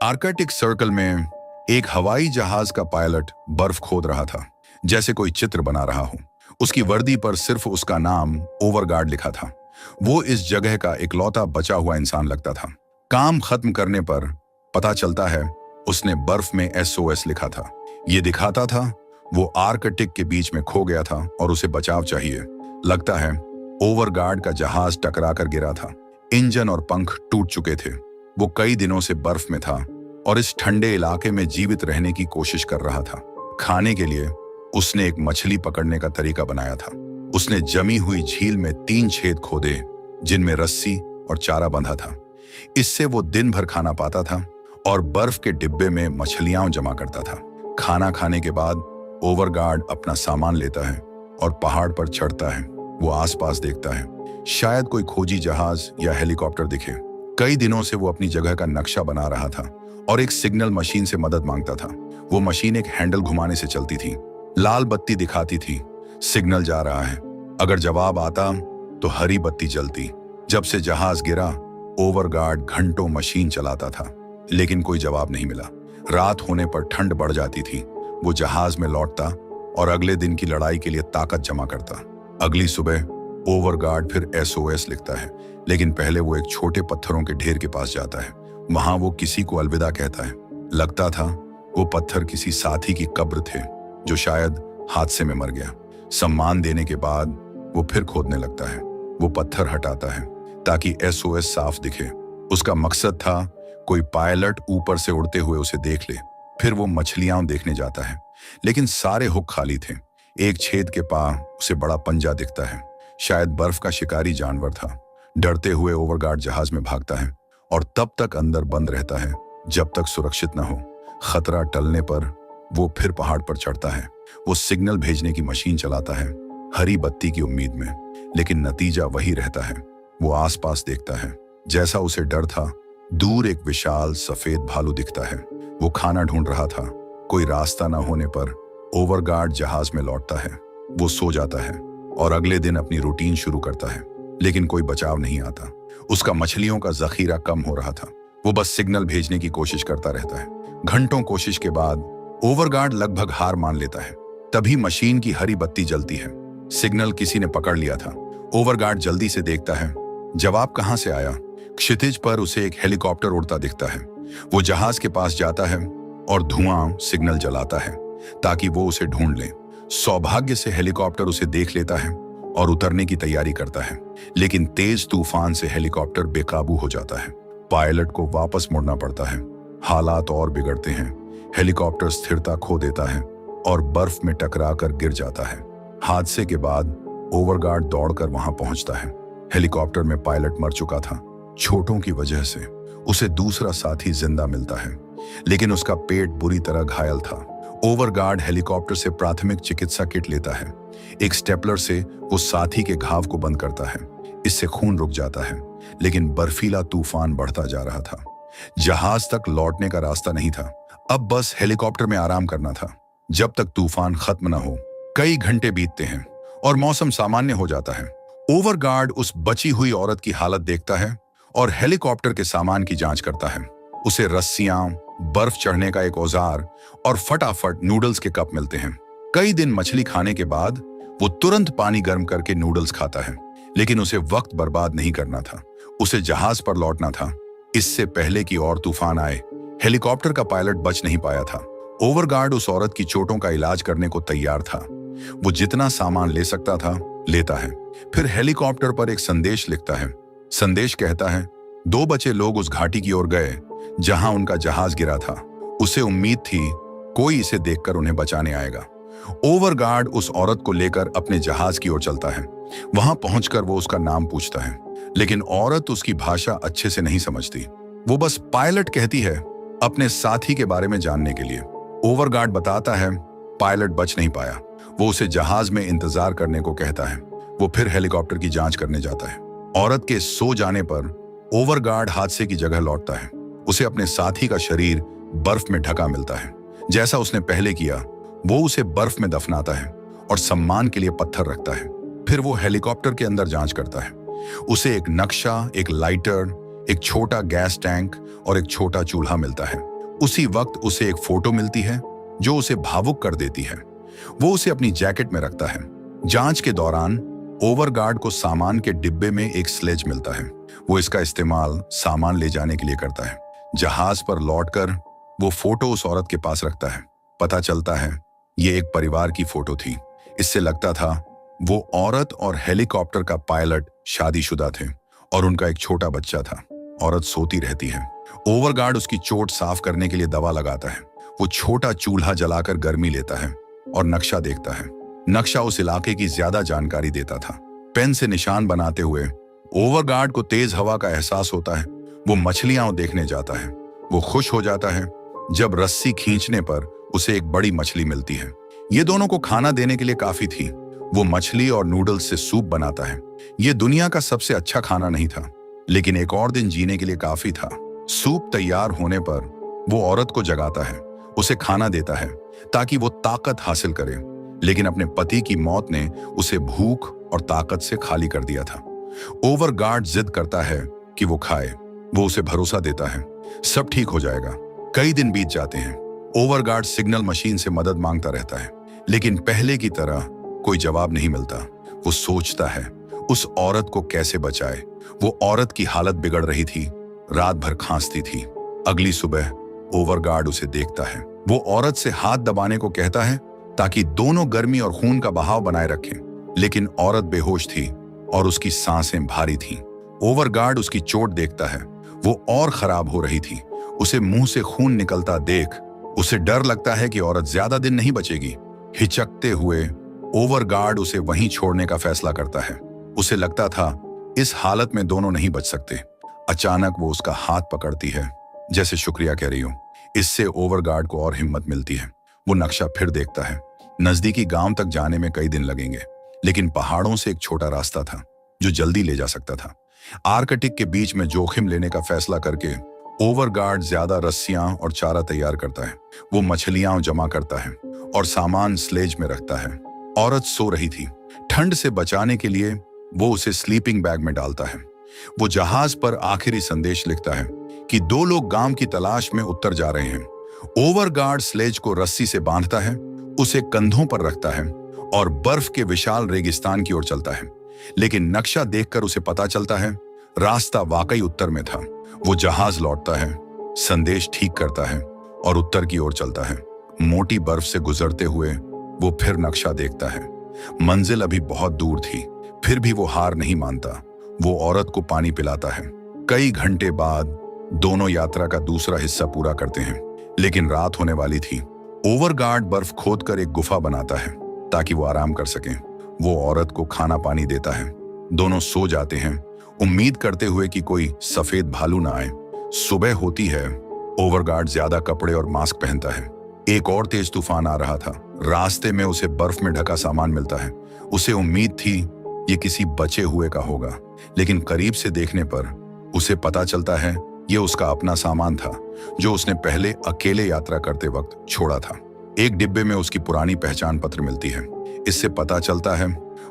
Arctic circle में एक हवाई जहाज का पायलट बर्फ खोद रहा था, जैसे कोई चित्र बना रहा हो। उसकी वर्दी पर सिर्फ उसका नाम ओवरगार्ड लिखा था। वो इस जगह का इकलौता बचा हुआ इंसान लगता था। काम खत्म करने पर पता चलता है उसने बर्फ में SOS लिखा था। ये दिखाता था वो आर्कटिक के बीच में खो गया था और उसे बचाव चाहिए। लगता है ओवरगार्ड का जहाज टकरा कर गिरा था। इंजन और पंख टूट चुके थे। वो कई दिनों से बर्फ में था और इस ठंडे इलाके में जीवित रहने की कोशिश कर रहा था। खाने के लिए उसने एक मछली पकड़ने का तरीका बनाया था। उसने जमी हुई झील में 3 छेद खोदे जिनमें रस्सी और चारा बंधा था। इससे वो दिन भर खाना पाता था और बर्फ के डिब्बे में मछलियां जमा करता था। खाना खाने के बाद ओवरगार्ड अपना सामान लेता है और पहाड़ पर चढ़ता है। वो आसपास देखता है, शायद कोई खोजी जहाज या हेलीकॉप्टर दिखे। कई दिनों से वो अपनी जगह का नक्शा बना रहा था और एक सिग्नल मशीन से मदद मांगता था। वो मशीन एक हैंडल घुमाने से चलती थी। लाल बत्ती दिखाती थी, सिग्नल जा रहा है। अगर जवाब आता तो हरी बत्ती जलती। जब से जहाज गिरा, ओवरगार्ड घंटों मशीन चलाता था, लेकिन कोई जवाब नहीं मिला। रात होने पर ठंड बढ़ जाती थी। वो जहाज में लौटता और अगले दिन की लड़ाई के लिए ताकत जमा करता। अगली सुबह ओवरगार्ड फिर SOS लिखता है, लेकिन पहले वो एक छोटे पत्थरों के ढेर के पास जाता है। वहां वो किसी को अलविदा कहता है। लगता था वो पत्थर किसी साथी की कब्र थे जो शायद हादसे में मर गया। सम्मान देने के बाद वो फिर खोदने लगता है। वो पत्थर हटाता है ताकि SOS साफ दिखे। उसका मकसद था कोई पायलट ऊपर से उड़ते हुए उसे देख ले। फिर वो मछलियां देखने जाता है, लेकिन सारे हुक खाली थे। एक छेद के पास उसे बड़ा पंजा दिखता है, शायद बर्फ का शिकारी जानवर था। डरते हुए ओवरगार्ड जहाज में भागता है और तब तक अंदर बंद रहता है जब तक सुरक्षित न हो। खतरा टलने पर वो फिर पहाड़ पर चढ़ता है। वो सिग्नल भेजने की मशीन चलाता है, हरी बत्ती की उम्मीद में, लेकिन नतीजा वही रहता है। वो आसपास देखता है, जैसा उसे डर था। दूर एक विशाल सफेद भालू दिखता है। वो खाना ढूंढ रहा था। कोई रास्ता न होने पर ओवरगार्ड जहाज में लौटता है। वो सो जाता है और अगले दिन अपनी रूटीन शुरू करता है, लेकिन कोई बचाव नहीं आता। उसका मछलियों का जखीरा कम हो रहा था। वो बस सिग्नल भेजने की कोशिश करता रहता है। घंटों कोशिश के बाद ओवरगार्ड लगभग हार मान लेता है। तभी मशीन की हरी बत्ती जलती है। सिग्नल किसी ने पकड़ लिया था। ओवरगार्ड जल्दी से देखता है, जवाब कहां से आया। क्षितिज पर उसे एक हेलीकॉप्टर उड़ता दिखता है। वो जहाज के पास जाता है और धुआं सिग्नल जलाता है ताकि वो उसे ढूंढ ले। सौभाग्य से हेलीकॉप्टर उसे देख लेता है और उतरने की तैयारी करता है, लेकिन तेज तूफान से हेलीकॉप्टर बेकाबू हो जाता है। पायलट को वापस मुड़ना पड़ता है। हालात और बिगड़ते हैं। हेलीकॉप्टर स्थिरता खो देता है और बर्फ में टकराकर गिर जाता है। हादसे के बाद ओवरगार्ड दौड़कर वहां पहुंचता है। हेलीकॉप्टर में पायलट मर चुका था। चोटों की वजह से उसे दूसरा साथी जिंदा मिलता है, लेकिन उसका पेट बुरी तरह घायल था। ओवरगार्ड हेलीकॉप्टर से प्राथमिक चिकित्सा किट लेता है। एक स्टेपलर से वो साथी के घाव को बंद करता है। इससे खून रुक जाता है, लेकिन बर्फीला तूफान बढ़ता जा रहा था। जहाज तक लौटने का रास्ता नहीं था। अब बस हेलीकॉप्टर में आराम करना था जब तक तूफान खत्म न हो। कई घंटे बीतते हैं और मौसम सामान्य हो जाता है। ओवरगार्ड उस बची हुई औरत की हालत देखता है और हेलीकॉप्टर के सामान की जांच करता है। उसे रस्सियां, बर्फ चढ़ने का एक औजार और फटाफट नूडल्स के कप मिलते हैं। कई दिन मछली खाने के बाद वो तुरंत पानी गर्म करके नूडल्स खाता है, लेकिन उसे वक्त बर्बाद नहीं करना था। उसे जहाज पर लौटना था, इससे पहले कि और तूफान आए। हेलीकॉप्टर का पायलट बच नहीं पाया था। ओवरगार्ड उस औरत की चोटों का इलाज करने को तैयार था। वो जितना सामान ले सकता था लेता है। फिर हेलीकॉप्टर पर एक संदेश लिखता है। संदेश कहता है, 2 बचे लोग उस घाटी की ओर गए जहां उनका जहाज गिरा था। उसे उम्मीद थी कोई इसे देखकर उन्हें बचाने आएगा। ओवरगार्ड उस औरत को लेकर अपने जहाज की ओर चलता है। वहां पहुंचकर वो उसका नाम पूछता है, लेकिन औरत उसकी भाषा अच्छे से नहीं समझती। वो बस पायलट कहती है, अपने साथी के बारे में जानने के लिए। ओवरगार्ड बताता है पायलट बच नहीं पाया। वो उसे जहाज में इंतजार करने को कहता है। वो फिर हेलीकॉप्टर की जांच करने जाता है। औरत के सो जाने पर ओवरगार्ड हादसे की जगह लौटता है। उसे अपने साथी का शरीर बर्फ में ढका मिलता है, जैसा उसने पहले किया। वो उसे बर्फ में दफनाता है और सम्मान के लिए पत्थर रखता है। फिर वो हेलीकॉप्टर के अंदर जांच करता है। उसे एक नक्शा, एक लाइटर, एक छोटा गैस टैंक और एक छोटा चूल्हा मिलता है। उसी वक्त उसे एक फोटो मिलती है जो उसे भावुक कर देती है। वो उसे अपनी जैकेट में रखता है। जांच के दौरान ओवरगार्ड को सामान के डिब्बे में एक स्लेज मिलता है। वो इसका इस्तेमाल सामान ले जाने के लिए करता है। जहाज पर लौटकर वो फोटो उस औरत के पास रखता है। पता चलता है ये एक परिवार की फोटो थी। इससे लगता था वो औरत और हेलीकॉप्टर का पायलट शादीशुदा थे और उनका एक छोटा बच्चा था। औरत सोती रहती है। ओवरगार्ड उसकी चोट साफ करने के लिए दवा लगाता है। वो छोटा चूल्हा जलाकर गर्मी लेता है और नक्शा देखता है। नक्शा उस इलाके की ज्यादा जानकारी देता था। पेन से निशान बनाते हुए ओवरगार्ड को तेज हवा का एहसास होता है। वो मछलियां देखने जाता है। वो खुश हो जाता है जब रस्सी खींचने पर उसे एक बड़ी मछली मिलती है। ये दोनों को खाना देने के लिए काफी थी। वो मछली और नूडल्स से सूप बनाता है। ये दुनिया का सबसे अच्छा खाना नहीं था, लेकिन एक और दिन जीने के लिए काफी था। सूप तैयार होने पर वो औरत को जगाता है, उसे खाना देता है ताकि वो ताकत हासिल करे। लेकिन अपने पति की मौत ने उसे भूख और ताकत से खाली कर दिया था। ओवरगार्ड जिद करता है कि वो खाए। वो उसे भरोसा देता है सब ठीक हो जाएगा। कई दिन बीत जाते हैं। ओवरगार्ड सिग्नल मशीन से मदद मांगता रहता है, लेकिन पहले की तरह कोई जवाब नहीं मिलता। वो सोचता है उस औरत को कैसे बचाए। वो औरत की हालत बिगड़ रही थी, रात भर खांसती थी। अगली सुबह ओवरगार्ड उसे देखता है। वो औरत से हाथ दबाने को कहता है ताकि दोनों गर्मी और खून का बहाव बनाए रखें, लेकिन औरत बेहोश थी और उसकी सांसें भारी थीं। ओवरगार्ड उसकी चोट देखता है। वो और खराब हो रही थी। उसे मुंह से खून निकलता देख उसे डर लगता है कि औरत ज्यादा दिन नहीं बचेगी। हिचकते हुए ओवरगार्ड उसे वहीं छोड़ने का फैसला करता है। उसे लगता था इस हालत में दोनों नहीं बच सकते। अचानक वो उसका हाथ पकड़ती है, जैसे शुक्रिया कह रही हो। इससे ओवरगार्ड को और हिम्मत मिलती है। वो नक्शा फिर देखता है। नजदीकी गांव तक जाने में कई दिन लगेंगे, लेकिन पहाड़ों से एक छोटा रास्ता था जो जल्दी ले जा सकता था। आर्कटिक के बीच में जोखिम लेने का फैसला करके ओवरगार्ड ज्यादा रस्सियां और चारा तैयार करता है। वो मछलियां जमा करता है और सामान स्लेज में रखता है। औरत सो रही थी। ठंड से बचाने के लिए वो उसे स्लीपिंग बैग में डालता है। वो जहाज पर आखिरी संदेश लिखता है कि दो लोग गांव की तलाश में उत्तर जा रहे हैं। ओवरगार्ड स्लेज को रस्सी से बांधता है, उसे कंधों पर रखता है और बर्फ के विशाल रेगिस्तान की ओर चलता है। लेकिन नक्शा देखकर उसे पता चलता है रास्ता वाकई उत्तर में था। वो जहाज लौटता है, संदेश ठीक करता है और उत्तर की ओर चलता है। मोटी बर्फ से गुजरते हुए वो फिर नक्शा देखता है। मंजिल अभी बहुत दूर थी, फिर भी वो हार नहीं मानता। वो औरत को पानी पिलाता है। कई घंटे बाद दोनों यात्रा का दूसरा हिस्सा पूरा करते हैं, लेकिन रात होने वाली थी। ओवरगार्ड बर्फ खोदकर एक गुफा बनाता है ताकि वो आराम कर सकें। वो औरत को खाना पानी देता है। दोनों सो जाते हैं, उम्मीद करते हुए कि कोई सफेद भालू ना आए। सुबह होती है। ओवरगार्ड ज्यादा कपड़े और मास्क पहनता है। एक और तेज तूफान आ रहा था। रास्ते में उसे बर्फ में ढका सामान मिलता है। उसे उम्मीद थी ये किसी बचे हुए का होगा, लेकिन करीब से देखने पर उसे पता चलता है ये उसका अपना सामान था जो उसने पहले अकेले यात्रा करते वक्त छोड़ा था। एक डिब्बे में उसकी पुरानी पहचान पत्र मिलती है। इससे पता चलता है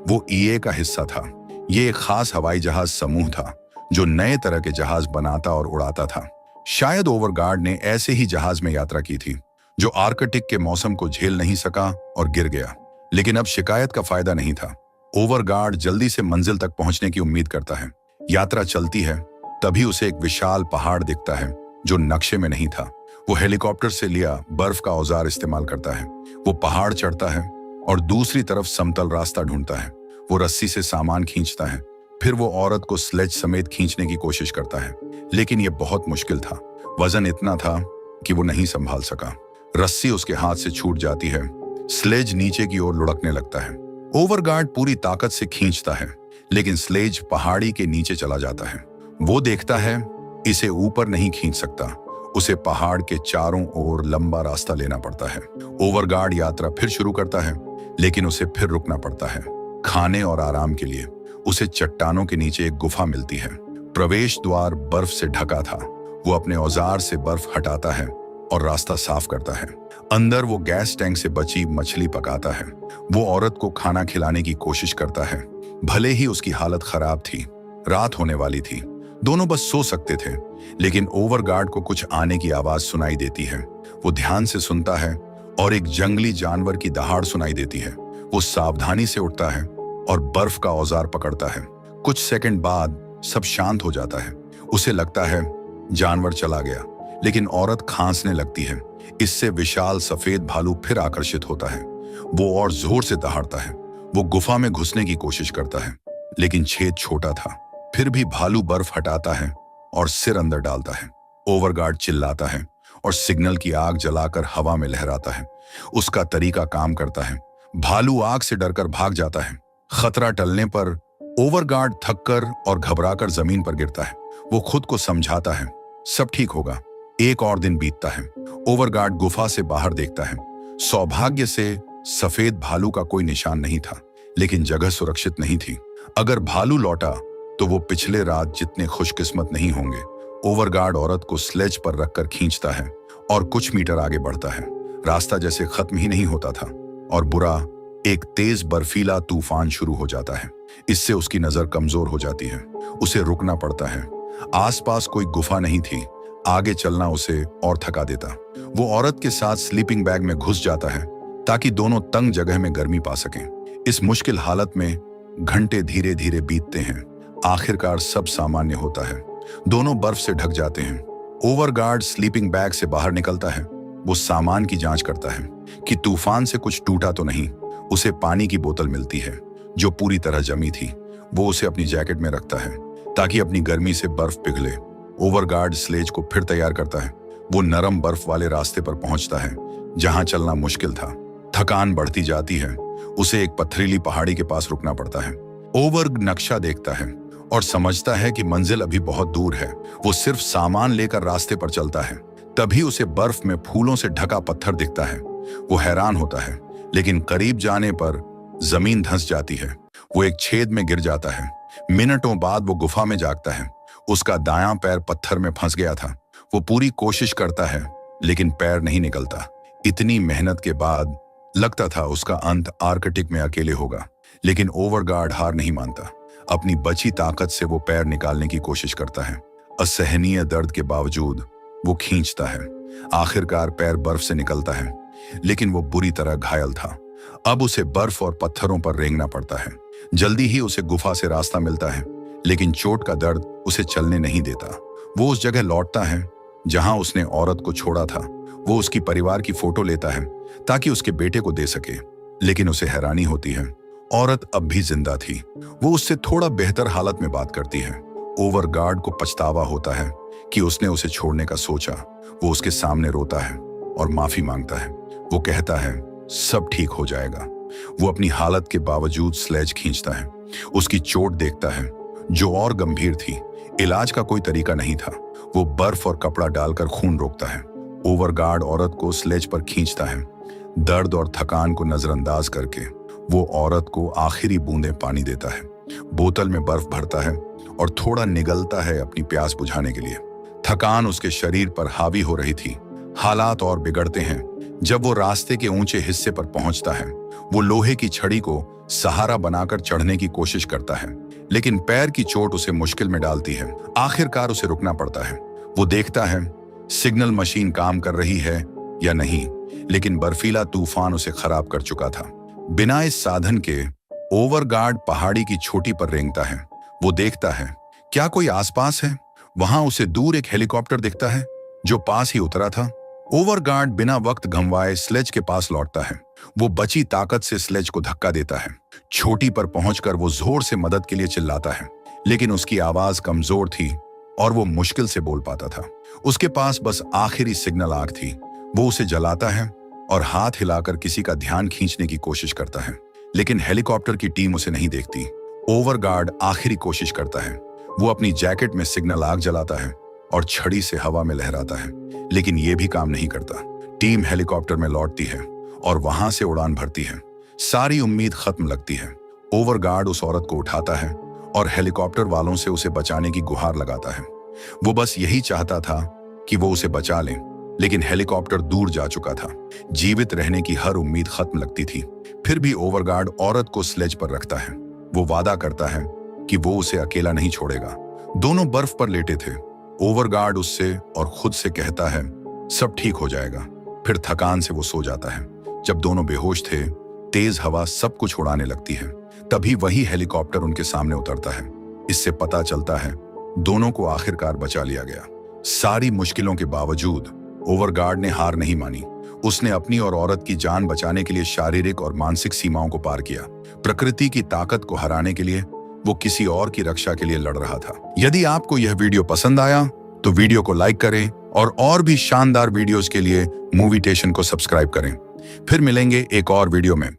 वो ईए का हिस्सा था। ये एक खास हवाई जहाज समूह था जो नए तरह के जहाज बनाता और उड़ाता था। शायद ओवरगार्ड ने ऐसे ही जहाज में यात्रा की थी जो आर्कटिक के मौसम को झेल नहीं सका और गिर गया। लेकिन अब शिकायत का फायदा नहीं था। ओवरगार्ड जल्दी से मंजिल तक पहुंचने की उम्मीद करता है। यात्रा चलती है, तभी उसे एक विशाल पहाड़ दिखता है जो नक्शे में नहीं था। वो हेलीकॉप्टर से लिया बर्फ का औजार इस्तेमाल करता है। वो पहाड़ चढ़ता है और दूसरी तरफ समतल रास्ता ढूंढता है। वो रस्सी से सामान खींचता है। फिर वो औरत को स्लेज समेत खींचने की कोशिश करता है, लेकिन यह बहुत मुश्किल था। वजन इतना था कि वो नहीं संभाल सका। रस्सी उसके हाथ से छूट जाती है। स्लेज नीचे की ओर लुढ़कने लगता है। ओवरगार्ड पूरी ताकत से खींचता है, लेकिन स्लेज पहाड़ी के नीचे चला जाता है। वो देखता है इसे ऊपर नहीं खींच सकता। उसे पहाड़ के चारों ओर लंबा रास्ता लेना पड़ता है। ओवरगार्ड यात्रा फिर शुरू करता है, लेकिन उसे फिर रुकना पड़ता है खाने और आराम के लिए। उसे चट्टानों के नीचे एक गुफा मिलती है। प्रवेश द्वार बर्फ से ढका था। वो अपने औजार से बर्फ हटाता है और रास्ता साफ करता है। अंदर वो गैस टैंक से बची मछली पकाता है। वो औरत को खाना खिलाने की कोशिश करता है, भले ही उसकी हालत खराब थी। रात होने वाली थी। दोनों बस सो सकते थे, लेकिन ओवरगार्ड को कुछ आने की आवाज सुनाई देती है। वो ध्यान से सुनता है और एक जंगली जानवर की दहाड़ सुनाई देती है। वो सावधानी से उठता है और बर्फ का औजार पकड़ता है। कुछ सेकंड बाद सब शांत हो जाता है। उसे लगता है जानवर चला गया, लेकिन औरत खांसने लगती है। इससे विशाल सफेद भालू फिर आकर्षित होता है। वो और जोर से दहाड़ता है। वो गुफा में घुसने की कोशिश करता है, लेकिन छेद छोटा था। फिर भी भालू बर्फ हटाता है और सिर अंदर डालता है। ओवरगार्ड चिल्लाता है और सिग्नल की आग जलाकर हवा में लहराता है। उसका तरीका काम करता है। भालू आग से डरकर भाग जाता है। खतरा टलने पर ओवरगार्ड थककर और घबराकर जमीन पर गिरता है। वो खुद को समझाता है, सब ठीक होगा। एक और दिन बीतता है। ओवरगार्ड गुफा से बाहर देखता है। सौभाग्य से सफेद भालू का कोई निशान नहीं था, लेकिन जगह सुरक्षित नहीं थी। अगर भालू लौटा तो वो पिछले रात जितने खुशकिस्मत नहीं होंगे। ओवरगार्ड औरत को स्लेज पर रखकर खींचता है और कुछ मीटर आगे बढ़ता है। रास्ता जैसे खत्म ही नहीं होता था और बुरा एक तेज बर्फीला तूफान शुरू हो जाता है। इससे उसकी नजर कमजोर हो जाती है। उसे रुकना पड़ता है। आसपास कोई गुफा नहीं थी। आगे चलना उसे और थका देता। वो औरत के साथ स्लीपिंग बैग में घुस जाता है ताकि दोनों तंग जगह में गर्मी पा सकें। इस मुश्किल हालत में घंटे धीरे धीरे बीतते हैं। आखिरकार सब सामान्य होता है। दोनों बर्फ से ढक जाते हैं। ओवरगार्ड स्लीपिंग बैग से बाहर निकलता है। वो सामान की जांच करता है कि तूफान से कुछ टूटा तो नहीं। उसे पानी की बोतल मिलती है जो पूरी तरह जमी थी। वो उसे अपनी जैकेट में रखता है ताकि अपनी गर्मी से बर्फ पिघले। ओवरगार्ड स्लेज को फिर तैयार करता है। वो नरम बर्फ वाले रास्ते पर पहुंचता है जहां चलना मुश्किल था। थकान बढ़ती जाती है। उसे एक पथरीली पहाड़ी के पास रुकना पड़ता है। ओवरगार्ड नक्शा देखता है और समझता है कि मंजिल अभी बहुत दूर है। वो सिर्फ सामान लेकर रास्ते पर चलता है। तभी उसे बर्फ में फूलों से ढका पत्थर दिखता है। वो हैरान होता है, लेकिन करीब जाने पर जमीन धंस जाती है। वो एक छेद में गिर जाता है। मिनटों बाद वो गुफा में जागता है। उसका दायां पैर पत्थर में फंस गया था। वो पूरी कोशिश करता है, लेकिन पैर नहीं निकलता। इतनी मेहनत के बाद लगता था उसका अंत आर्कटिक में अकेले होगा, लेकिन ओवरगार्ड हार नहीं मानता। अपनी बची ताकत से वो पैर निकालने की कोशिश करता है। असहनीय दर्द के बावजूद वो खींचता है। आखिरकार पैर बर्फ से निकलता है, लेकिन वो बुरी तरह घायल था। अब उसे बर्फ और पत्थरों पर रेंगना पड़ता है। जल्दी ही उसे गुफा से रास्ता मिलता है, लेकिन चोट का दर्द उसे चलने नहीं देता। वो उस जगह लौटता है जहां उसने औरत को छोड़ा था। वो उसकी परिवार की फोटो लेता है ताकि उसके बेटे को दे सके, लेकिन उसे हैरानी होती है, औरत अब भी जिंदा थी। वो उससे थोड़ा बेहतर हालत में बात करती है। ओवरगार्ड को पछतावा होता है कि उसने उसे छोड़ने का सोचा। वो उसके सामने रोता है और माफी मांगता है। वो कहता है सब ठीक हो जाएगा। वो अपनी हालत के बावजूद स्लेज खींचता है। उसकी चोट देखता है जो और गंभीर थी। इलाज का कोई तरीका नहीं था। वो बर्फ और कपड़ा डालकर खून रोकता है। ओवरगार्ड औरत को स्लेज पर खींचता है। दर्द और थकान को नजरअंदाज करके वो औरत को आखिरी बूंदें पानी देता है। बोतल में बर्फ भरता है और थोड़ा निगलता है अपनी प्यास बुझाने के लिए। थकान उसके शरीर पर हावी हो रही थी। हालात और बिगड़ते हैं जब वो रास्ते के ऊंचे हिस्से पर पहुंचता है। वो लोहे की छड़ी को सहारा बनाकर चढ़ने की कोशिश करता है, लेकिन पैर की चोट उसे मुश्किल में डालती है। आखिरकार उसे रुकना पड़ता है। वो देखता है सिग्नल मशीन काम कर रही है या नहीं, लेकिन बर्फीला तूफान उसे खराब कर चुका था। बिना इस साधन के ओवरगार्ड पहाड़ी की चोटी पर रेंगता है। वो देखता है क्या कोई आसपास है। वहां उसे दूर एक हेलीकॉप्टर दिखता है जो पास ही उतरा था। ओवरगार्ड बिना वक्त गंवाए स्लेज के पास लौटता है। वो बची ताकत से स्लेज को धक्का देता है। चोटी पर पहुंचकर वो जोर से मदद के लिए चिल्लाता है, लेकिन उसकी आवाज कमजोर थी और वो मुश्किल से बोल पाता था। उसके पास बस आखिरी सिग्नल आग थी। वो उसे जलाता है और हाथ हिलाकर किसी का ध्यान खींचने की कोशिश करता है, लेकिन हेलीकॉप्टर की टीम उसे नहीं देखती। ओवरगार्ड आखिरी कोशिश करता है। वो अपनी जैकेट में सिग्नल आग जलाता है और छड़ी से हवा में लहराता है, लेकिन ये भी काम नहीं करता। टीम हेलीकॉप्टर में लौटती है और वहां से उड़ान भरती है। सारी उम्मीद खत्म लगती है। ओवरगार्ड उस औरत को उठाता है और हेलीकॉप्टर वालों से उसे बचाने की गुहार लगाता है। वो बस यही चाहता था कि वो उसे बचा लें, लेकिन हेलीकॉप्टर दूर जा चुका था। जीवित रहने की हर उम्मीद खत्म लगती थी। फिर भी ओवरगार्ड औरत को स्लेज पर रखता है। वो वादा करता है कि वो उसे अकेला नहीं छोड़ेगा। दोनों बर्फ पर लेटे थे। ओवरगार्ड उससे और खुद से कहता है, सब ठीक हो जाएगा। फिर थकान से वो सो जाता है। जब दोनों बेहोश थे, तेज हवा सब कुछ उड़ाने लगती है। तभी वही हेलीकॉप्टर उनके सामने उतरता है। इससे पता चलता है दोनों को आखिरकार बचा लिया गया। सारी मुश्किलों के बावजूद ओवरगार्ड ने हार नहीं मानी। उसने अपनी और औरत की जान बचाने के लिए शारीरिक और मानसिक सीमाओं को पार किया। प्रकृति की ताकत को हराने के लिए वो किसी और की रक्षा के लिए लड़ रहा था। यदि आपको यह वीडियो पसंद आया तो वीडियो को लाइक करें और भी शानदार वीडियोस के लिए मूवीटेशन को सब्सक्राइब करें। फिर मिलेंगे एक और वीडियो में।